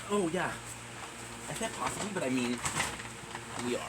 Oh yeah, I said possibly, but I mean we are.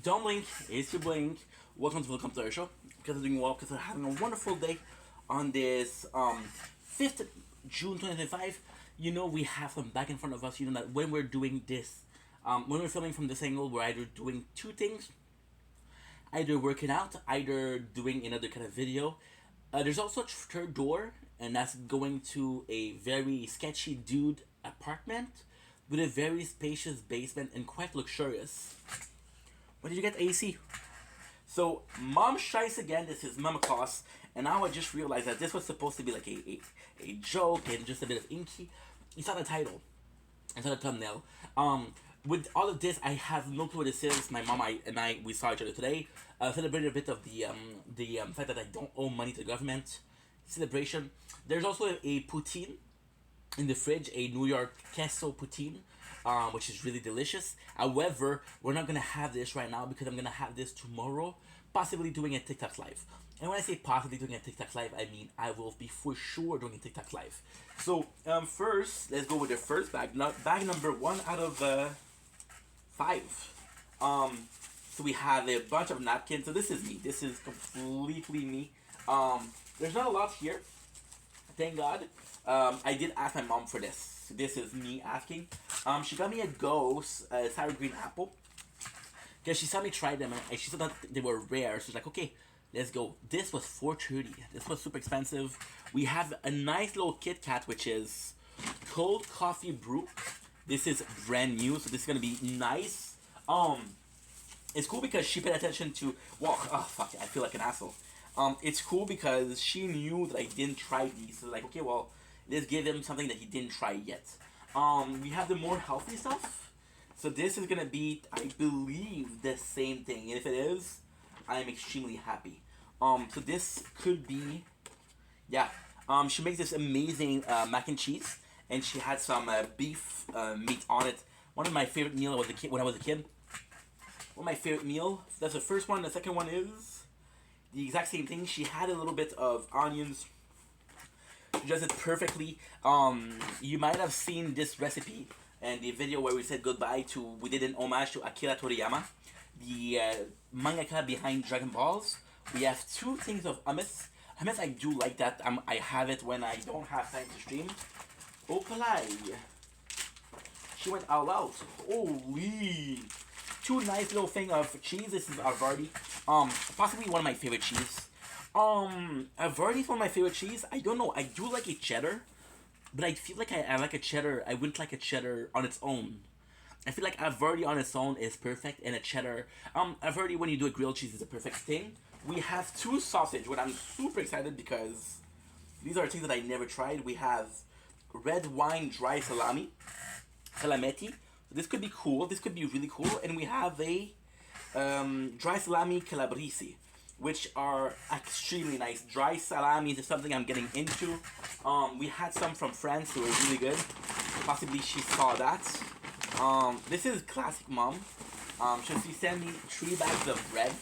Don't blink, it's your blink. Welcome to our show. Because I'm doing well, because I'm having a wonderful day on this 5th June 2025. You know, we have them back in front of us. You know that when we're doing this, when we're filming from this angle, we're either doing two things, either working out, either doing another kind of video. There's also a third door, and that's going to a very sketchy dude apartment with a very spacious basement and quite luxurious. What did you get, AC? So, Mom Shice again, this is Mama Claus, and now I just realized that this was supposed to be like a joke and just a bit of inky. It's not a title, it's not a thumbnail. With all of this, I have no clue what this is. My mom and I, we saw each other today. Celebrated a bit of the fact that I don't owe money to the government. Celebration. There's also a poutine in the fridge, a New York queso poutine, which is really delicious. However, we're not gonna have this right now because I'm gonna have this tomorrow, possibly doing a TikTok live. And when I say possibly doing a TikTok live, I mean I will be for sure doing a TikTok live. So first, let's go with the first bag. Bag number one out of five. So we have a bunch of napkins. So this is me. This is completely me. There's not a lot here. Thank God. I did ask my mom for this. This is me asking. She got me a ghost sour green apple because she saw me try them and she said that they were rare. So she's like, okay, let's go. This was $4.30. This was super expensive. We have a nice little Kit Kat, which is cold coffee brew. This is brand new, so this is gonna be nice. It's cool because she paid attention to. Well, oh fuck, I feel like an asshole. It's cool because she knew that I didn't try these. So like, okay, well, let's give him something that he didn't try yet. We have the more healthy stuff. So this is gonna be, I believe, the same thing. And if it is, I am extremely happy. So this could be, yeah. She makes this amazing mac and cheese, and she had some beef meat on it. One of my favorite meal when I was a kid. One of my favorite meal. That's the first one. The second one is the exact same thing. She had a little bit of onions. She does it perfectly. You might have seen this recipe and the video where we said goodbye to. We did an homage to Akira Toriyama, the mangaka behind Dragon Balls. We have two things of hummus. Hummus, I do like that. I have it when I don't have time to stream. Opalai. She went all out. Holy. Two nice little thing of cheese. This is Havarti. Possibly one of my favorite cheese. Havarti is one of my favorite cheese. I don't know. I do like a cheddar, but I feel like I like a cheddar. I wouldn't like a cheddar on its own. I feel like Havarti on its own is perfect, and a cheddar. Havarti when you do a grilled cheese is a perfect thing. We have two sausage, which I'm super excited because These are things that I never tried. We have red wine dry salami, salametti. This could be cool. This could be really cool. And we have a dry salami calabrese, which are extremely nice. Dry salamis is something I'm getting into. We had some from France who were really good. Possibly she saw that. This is classic mom. Should she send me 3 bags of bread,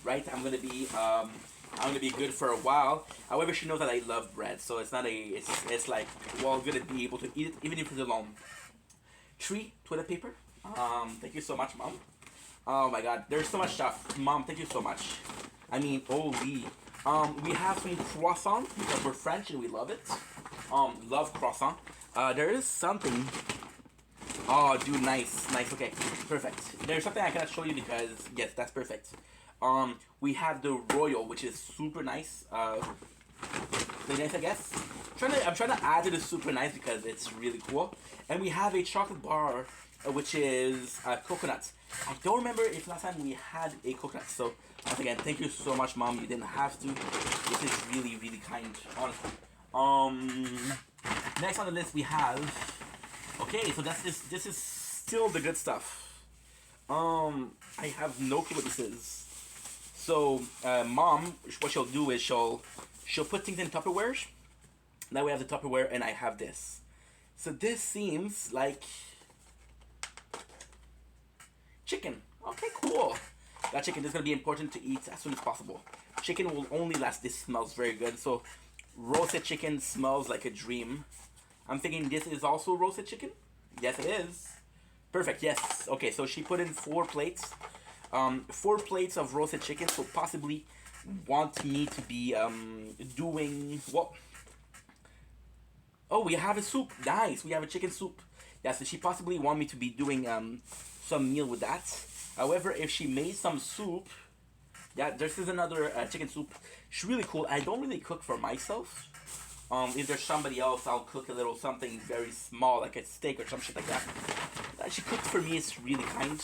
right? I'm gonna be good for a while. However, she knows that I love bread, so it's not a it's like, well, I'm gonna be able to eat it even if it's alone. 3 toilet paper. Thank you so much, mom. Oh my god, there's so much stuff. Mom, thank you so much. I mean, holy. We have some croissant because we're French and we love it. Love croissant. There is something. Oh, dude, nice, nice. Okay, perfect. There's something I cannot show you because yes, that's perfect. We have the royal, which is super nice. Really nice, I guess. I'm trying to add to the super nice because it's really cool. And we have a chocolate bar, which is coconut. I don't remember if last time we had a coconut. So once again, thank you so much, mom. You didn't have to. This is really, really kind, honestly. Next on the list we have. Okay, so that's this. This is still the good stuff. I have no clue what this is. So, mom, what she'll do is she'll put things in Tupperware. Now we have the Tupperware, and I have this. So this seems like chicken. Okay, cool. That chicken is gonna be important to eat as soon as possible. Chicken will only last. This smells very good. So, roasted chicken smells like a dream. I'm thinking this is also roasted chicken. Yes, it is. Perfect. Yes. Okay, so she put in 4 plates. 4 plates of roasted chicken. So possibly want me to be doing what? Oh, we have a soup. Nice. We have a chicken soup. Yeah, so she possibly want me to be doing some meal with that. However, if she made some soup, yeah, this is another chicken soup. It's really cool. I don't really cook for myself. If there's somebody else, I'll cook a little something very small, like a steak or some shit like that. That she cooked for me. It's really kind.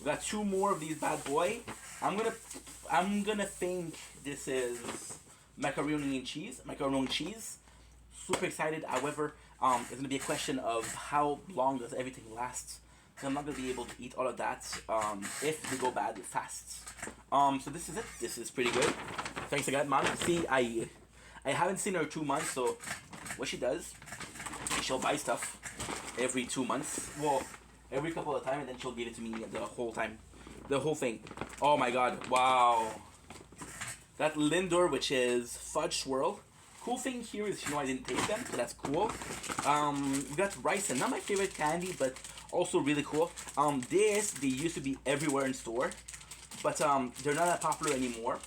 We got 2 more of these bad boy. I'm gonna think this is macaroni and cheese. Macaroni and cheese. Super excited. However, it's gonna be a question of how long does everything last. I'm not gonna be able to eat all of that if they go bad fast. So this is it. This is pretty good. Thanks again, mom. See, I haven't seen her 2 months, so what she does, she'll buy stuff every 2 months. Well, every couple of times, and then she'll give it to me the whole time, the whole thing. Oh my god! Wow. That Lindor, which is fudge swirl. Cool thing here is, I didn't taste them, so that's cool. We got rice, and not my favorite candy, but also really cool. They used to be everywhere in store, but they're not that popular anymore.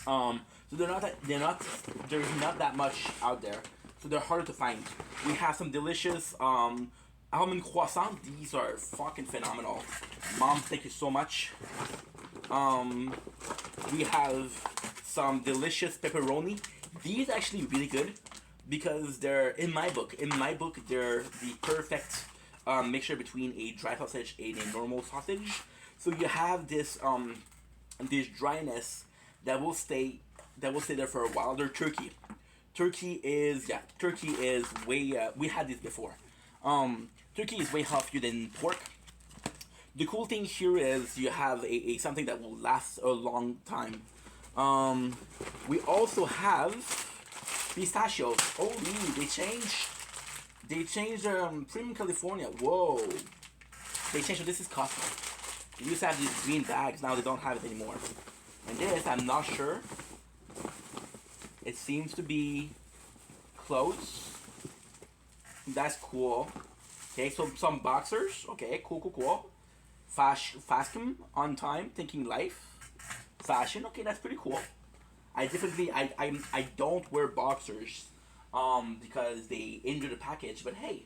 So there's not that much out there, so they're harder to find. We have some delicious almond croissant. These are fucking phenomenal. Mom, thank you so much. We have some delicious pepperoni. These are actually really good because they're in my book. In my book, they're the perfect mixture between a dry sausage and a normal sausage. So you have this dryness that will stay there for a while. They're turkey. Turkey is way. We had this before. Turkey is way healthier than pork. The cool thing here is you have a something that will last a long time. We also have pistachios. Oh, they changed. They changed Premium California. Whoa. They changed. So this is Costco. They used to have these green bags. Now they don't have it anymore. And this, I'm not sure. It seems to be closed. That's cool. Okay, so some boxers. Okay, cool. Fashion on time, thinking life. Fashion. Okay, that's pretty cool. I don't wear boxers because they injure the package. But hey,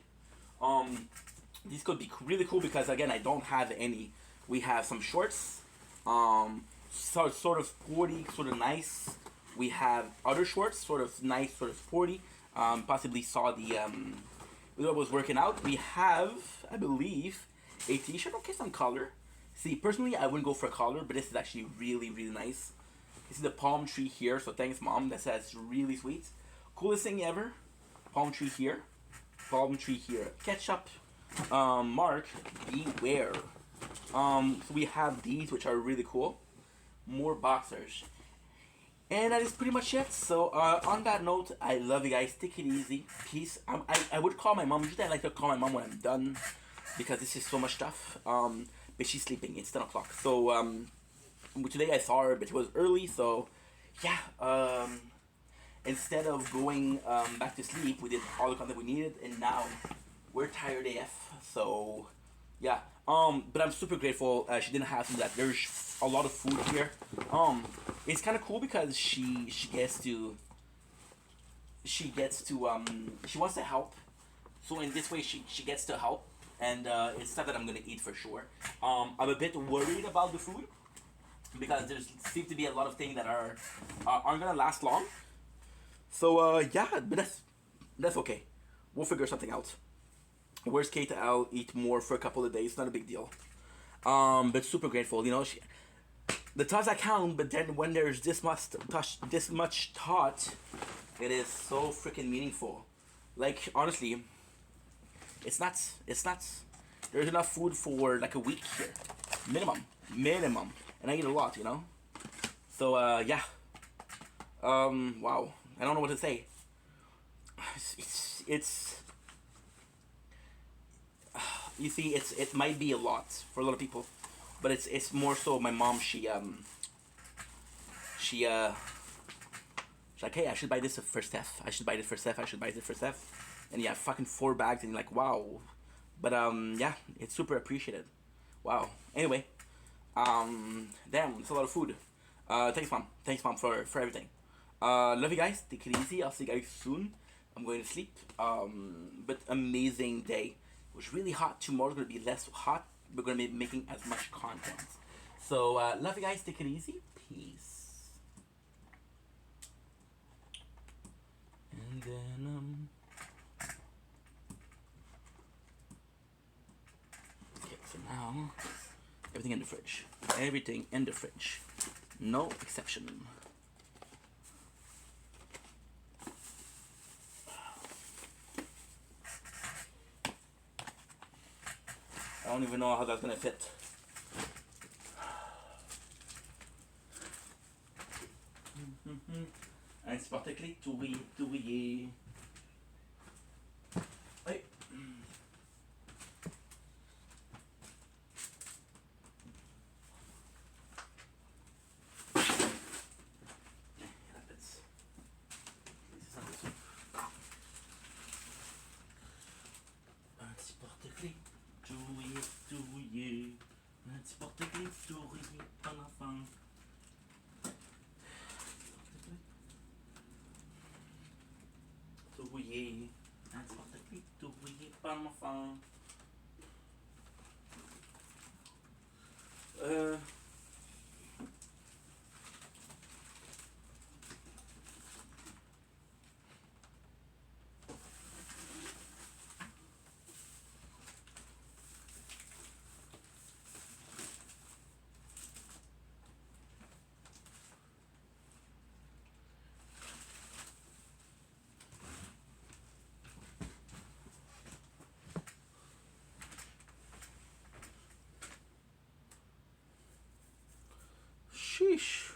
these could be really cool because again I don't have any. We have some shorts. Sort of sporty, sort of nice. We have other shorts, sort of nice, sort of sporty. Possibly saw the what was working out. We have, I believe, a t-shirt. Okay, some color. See, personally, I wouldn't go for a color, but this is actually really, really nice. This is the palm tree here, so thanks, mom. That says really sweet. Coolest thing ever. Palm tree here. Palm tree here. Ketchup. Mark, beware. So we have these, which are really cool. More boxers. And that is pretty much it. So on that note, I love you guys. Take it easy. Peace. I would call my mom. Usually I like to call my mom when I'm done because this is so much stuff. But she's sleeping. It's 10 o'clock. So today I saw her, but it was early. So yeah. Instead of going back to sleep, we did all the content we needed, and now we're tired AF. So yeah. But I'm super grateful she didn't have to do that. There's a lot of food here. It's kind of cool because she gets to she wants to help. So in this way she gets to help, and it's stuff that I'm gonna eat for sure. I'm a bit worried about the food because there seems to be a lot of things that aren't gonna last long. So yeah, but that's okay. We'll figure something out. Worst case, I'll eat more for a couple of days. Not a big deal. But super grateful. You know, the thoughts I count, but then when there's this much thought, it is so freaking meaningful. Like honestly, it's nuts. It's nuts. There's enough food for like a week here, minimum, and I eat a lot. You know. So yeah. Wow. I don't know what to say. It's you see, it might be a lot for a lot of people, but it's more so my mom. She's like, hey, I should buy this for Steph. I should buy this for Steph. I should buy this for Steph. And yeah, fucking 4 bags, and you're like, wow. But yeah, it's super appreciated. Wow. Anyway, damn, it's a lot of food. Thanks mom for everything. Love you guys. Take it easy. I'll see you guys soon. I'm going to sleep. But amazing day. It was really hot. Tomorrow's gonna be less hot. We're gonna be making as much content. So love you guys. Take it easy. Peace. And then okay. So now everything in the fridge. Everything in the fridge. No exception. I don't even know how that's gonna fit. Un petit porte-clés tout rouillé. Oui. Un petit porte-clés tout rouillé. Un petit porte-clés tout rouillé, un enfant. Tout rouillé. Un petit porte-clés tout rouillé, pas enfant. Sheesh.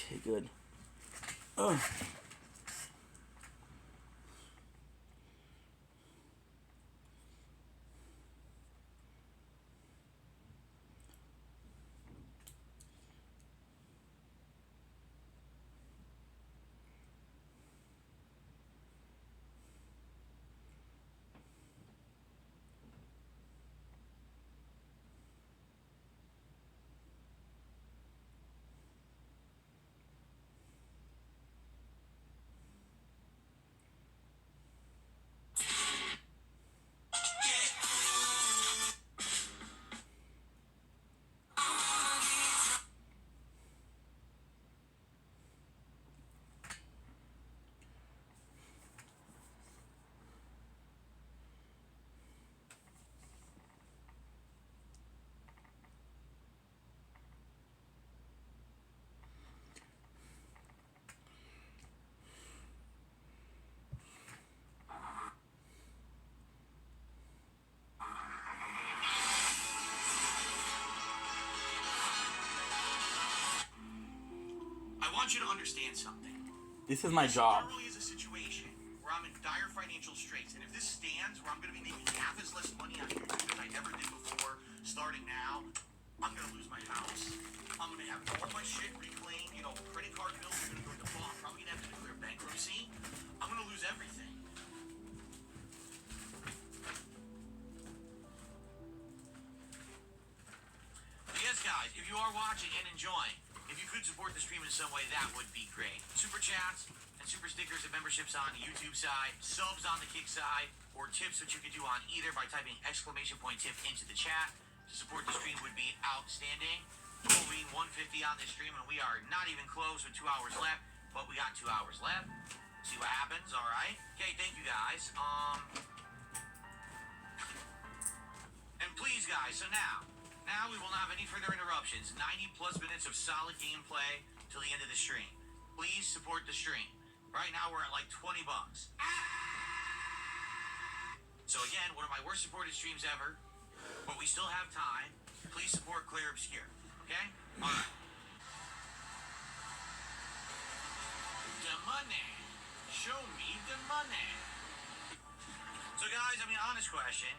Okay, good. want you to understand something. This is my job. Literally is a situation where I'm in dire financial straits, and if this stands where I'm going to be making half as less money on YouTube as I ever did before, starting now, I'm going to lose my house. I'm going to have all my shit reclaimed. You know, credit card bills are going to go to default. I'm probably going to have to declare bankruptcy. I'm going to lose everything. But yes, guys, if you are watching and enjoying, if you could support the stream in some way, that would be great. Super chats and super stickers and memberships on the YouTube side, subs on the Kick side, or tips which you could do on either by typing !tip into the chat to support the stream would be outstanding. Total being 150 on this stream, and we are not even close with 2 hours left, but we got 2 hours left. See what happens, all right? Okay, thank you guys. And please, guys, so now we will not have any further interruptions. 90 plus minutes of solid gameplay till the end of the stream. Please support the stream. Right now we're at like 20 bucks. So again, one of my worst supported streams ever, but we still have time. Please support Claire Obscure, okay? All right. The money. Show me the money. So guys, I mean, honest question.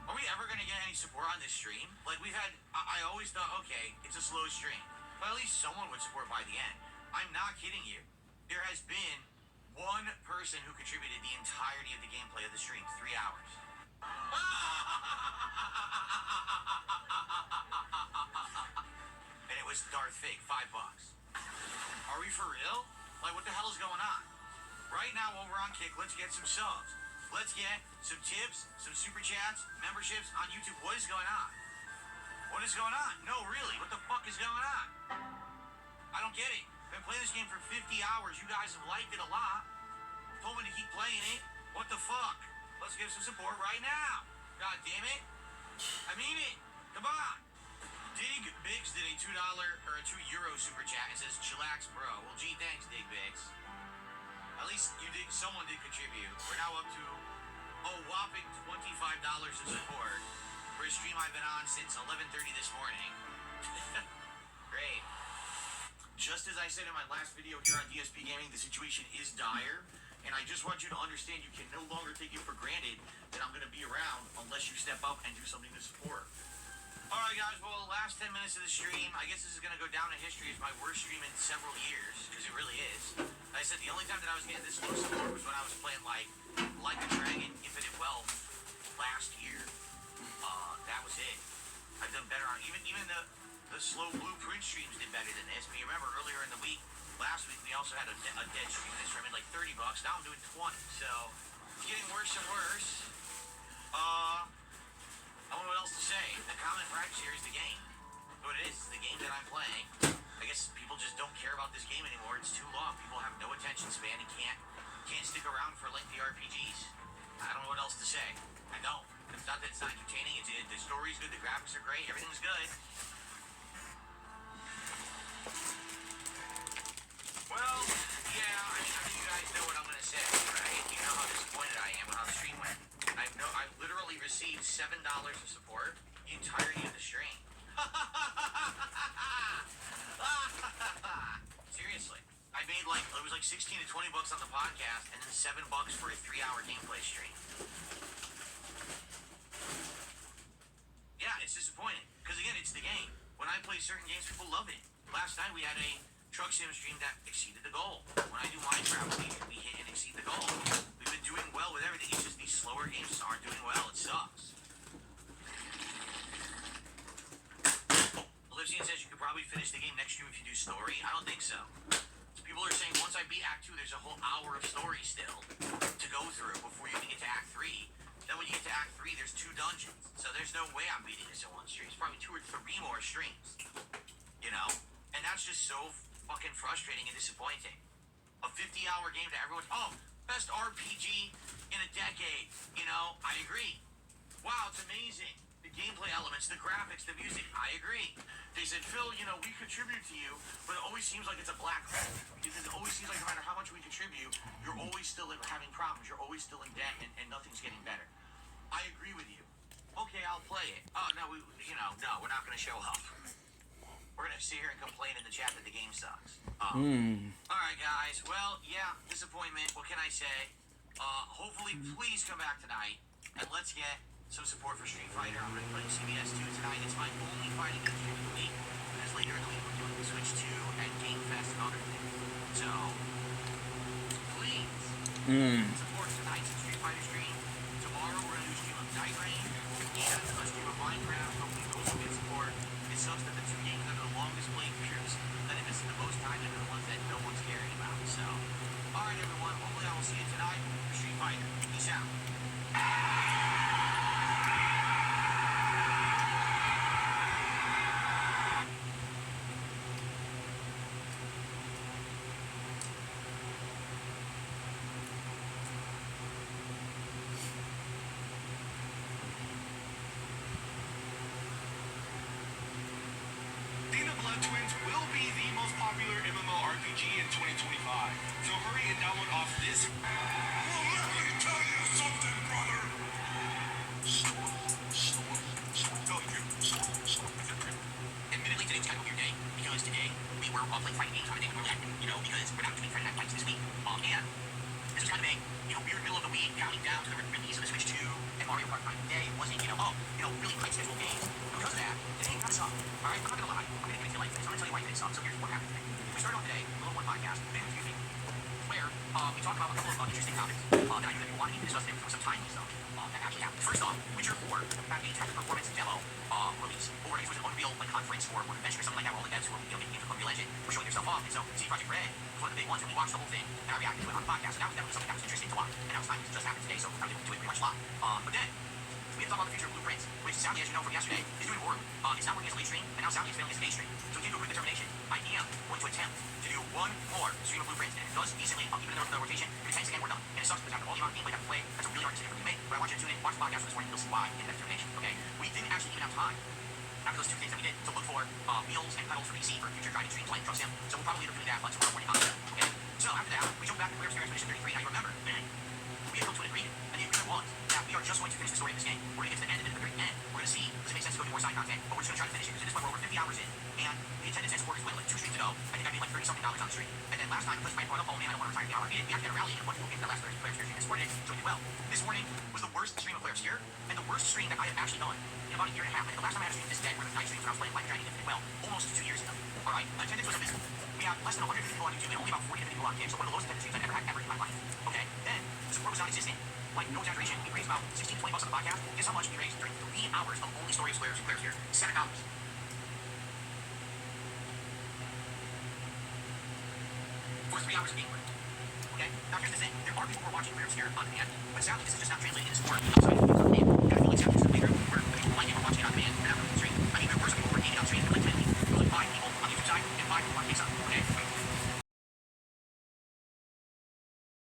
Are we ever going to get any support on this stream? Like, we've had, I always thought, okay, it's a slow stream, but at least someone would support by the end. I'm not kidding you. There has been one person who contributed the entirety of the gameplay of the stream, 3 hours. And it was Darth Fig, $5. Are we for real? Like, what the hell is going on? Right now, while we're on Kick, let's get some subs. Let's get some tips, some super chats, memberships on YouTube. What is going on? What is going on? No, really, what the fuck is going on? I don't get it. I've been playing this game for 50 hours. You guys have liked it a lot. Told me to keep playing it. What the fuck? Let's give some support right now. God damn it. I mean it. Come on. Dig Biggs did a $2 or a €2 super chat and says, chillax, bro. Well, gee, thanks, Dig Biggs. At least someone did contribute. We're now up to a whopping $25 of support for a stream I've been on since 11:30 this morning. Great. Just as I said in my last video here on DSP Gaming, the situation is dire, and I just want you to understand you can no longer take it for granted that I'm going to be around unless you step up and do something to support. Alright guys, well, the last 10 minutes of the stream, I guess this is going to go down in history as my worst stream in several years, because it really is. Like I said, the only time that I was getting this low support was when I was playing like a Dragon, Infinite Wealth last year. That was it. I've done better on, even the slow blueprint streams did better than this. But you remember earlier in the week, last week, we also had a dead stream this stream at like $30. Now I'm doing 20, so it's getting worse and worse. I don't know what else to say. The common practice here is the game. What it is, it's the game that I'm playing. I guess people just don't care about this game anymore. It's too long. People have no attention span and can't stick around for lengthy RPGs. I don't know what else to say. I don't. It's not that it's not entertaining. The story's good. The graphics are great. Everything's good. Well, yeah. I mean, you guys know what I'm gonna say, right? You know how disappointed I am with how the stream went. I literally received $7 of support the entirety of the stream. Seriously. I made it was like 16 to 20 bucks on the podcast and then $7 for a 3-hour gameplay stream. Yeah, it's disappointing. Because again, it's the game. When I play certain games, people love it. Last night we had a truck sim stream that exceeded the goal. When I do Minecraft, we hit and exceed the goal. We've been doing well with everything. It's just these slower games just aren't doing well. It sucks. Ellipsian says you could probably finish the game next stream if you do story. I don't think so. People are saying once I beat Act 2, there's a whole hour of story still to go through before you even get to Act 3. Then when you get to Act 3, there's 2 dungeons. So there's no way I'm beating this in one stream. It's probably 2 or 3 more streams. You know? And that's just so fucking frustrating and disappointing. A 50-hour game that everyone's, oh, best RPG in a decade. You know, I agree. Wow, it's amazing. The gameplay elements, the graphics, the music, I agree. They said, Phil, you know, we contribute to you, but it always seems like it's a black hole. Because it always seems like no matter how much we contribute, you're always still having problems. You're always still in debt, and nothing's getting better. I agree with you. Okay, I'll play it. Oh, no, no, we're not going to show up. we're gonna sit here and complain in the chat that the game sucks. Mm. Alright, guys. Well, yeah, disappointment. What can I say? Hopefully, please come back tonight and let's get some support for Street Fighter. I'm playing CBS 2 tonight. It's my only fighting game stream of the week. Because later in the week, we're doing the Switch 2 and Game Fest and other things. So, please support tonight's Street Fighter stream. Tomorrow, we're gonna do a stream of Night Rain and a stream of Minecraft. Hopefully, those will get support. It sucks that the two games that are the longest playthroughs that invested the most time into the ones that no one's caring about. So, alright everyone, hopefully I will see you tonight for Street Fighter. Peace out. Xena Blood Twins will be the most popular MMORPG in 2025. So hurry and download off this. Well, let me tell you something, brother. Admittedly, today was kind of a weird day because today we were all playing fighting games on a day we normally have, because we're not doing Friday Night Fights this week. And this was kind of a, weird middle of the week, counting down to the release of the Switch 2 and Mario Kart 9 today. It wasn't, really great scheduled games. Because of that, today kind of sucked. Alright, I'm not gonna lie. I'm gonna give it to you like this. I'm gonna tell you why today sucked. So here's what happened today. We started off today, a little one podcast, very confusing, where we talked about a couple of interesting topics that I knew that we wanted to discuss today for some timely stuff that actually happened. First off, Witcher 4 had a tech performance demo release, or it was an Unreal conference or convention or something like that, where all the devs who were making games with Unreal Engine were showing their stuff off. And so CD Projekt Red was one of the big ones, and we watched the whole thing, and I reacted to it on the podcast. So that was definitely something that was interesting to watch, and that was timely. It just happened today, so I was able to do it pretty much live. But then we had to talk about the future of Blueprints, which sadly, as you know from yesterday, is doing horribly. It's not working as a late stream, and now sadly it's failing as a day stream. So due to a quick determination, I am going to attempt to do one more stream of Blueprints, and if it does decently, I'll keep it in the rotation. If it tanks again, we're done. And it sucks because after all the amount of gameplay that we play, that's a really hard decision for me to make. But I want you to tune in, watch the podcast this morning, you'll see why in that determination. Okay? We didn't actually even have time after those two things that we did to look for wheels and pedals for PC for future guided streams like Truck Sim. So we'll probably end up doing that tomorrow morning on the show. Okay? So after that, we jumped back to Players Fair Expedition 33. Now you remember, we had come to an agreement, and the agreement was that we are just going to finish the story of this game. We're going to get to the end, and then at the very end, we're going to see, does it make sense to go do more side content, but we're just going to try to finish it, because at this point we're over 50 hours in, and the attendance and support is like 2 streams ago. I think I made like $30-something on the stream. And then last time, because my brought up, oh man, I don't want to retire the hour. We actually had a rally, and a bunch of people came to that last Players Fair stream and supported it, so we did well. This morning was the worst stream of Players Here, and the worst stream that I have actually done in about a year and a half. Like the last time I had a stream this dead were the night streams when I was playing Life Dragon Infinite well, almost 2 years ago. Alright, attendance was abysmal. We have less than 150 people on YouTube and only about 40 to 50 people on Twitch, so one of the lowest attendance streams I've ever had ever in my life. Okay? Then, the support was non-existent. Like, no exaggeration, we raised about $16-20 on the podcast. Guess how much we raised during 3 hours of only story of Players Here? $7. For 3 hours of gameplay. Okay? Now here's the thing. There are people who are watching Players Here on demand, but sadly this is just not translating into support outside of the game. And I feel like sadly this is a playthrough where the people like it are watching it on demand and after the stream. I mean, there were some people who were gaming on stream and like,